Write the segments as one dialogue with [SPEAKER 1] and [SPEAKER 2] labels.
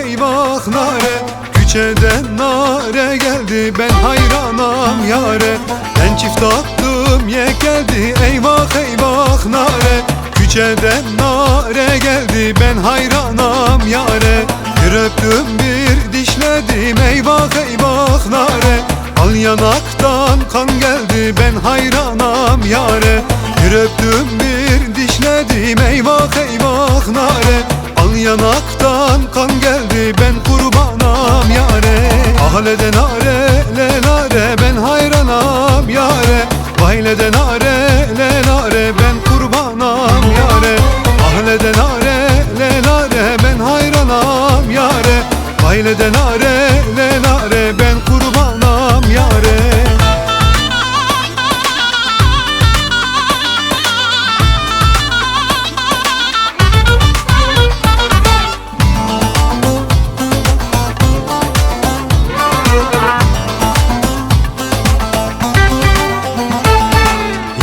[SPEAKER 1] eyvah nare, küçeden nare geldi, ben hayranam yare. Ben çift attım yek geldi, eyvah eyvah nare, küçeden nare geldi, ben hayranam yare. Bir öptüm bir dişledim, eyvah eyvah nare, al yanaktan kan geldi, ben hayranam yare. Bir öptüm bir dişledim, eyvah eyvah nare, al yanaktan kan geldi, ben kurbanam yare. Ahle de nare le nare, ben hayranam yare. Vayle de nare le nare, ben kurbanam yare. Ahle de nare le nare, ben hayranam yare. Vayle de nare le nare, ben kurbanam yare.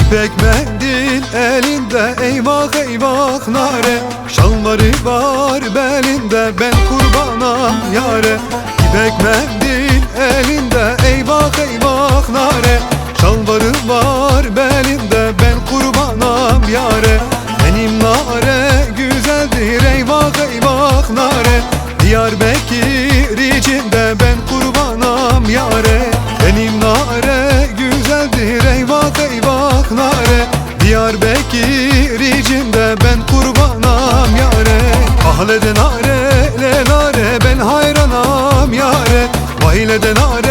[SPEAKER 1] İpek mendil elinde, eyvah eyvah nare, şalvarı var belinde, ben kurbanam yare. İpek mendil elinde, eyvah eyvah nare, şalvarı var belinde, ben kurbanam yare. Benim nare güzeldir, eyvah eyvah nare, Diyarbakır içinde, ben kurbanam yare. Benim nare güzeldir, eyvah eyvah nare, Diyarbakır içinde, ben kurbanam yare. Ahle de nare le nare, ben hayranam yare. Vayle de nare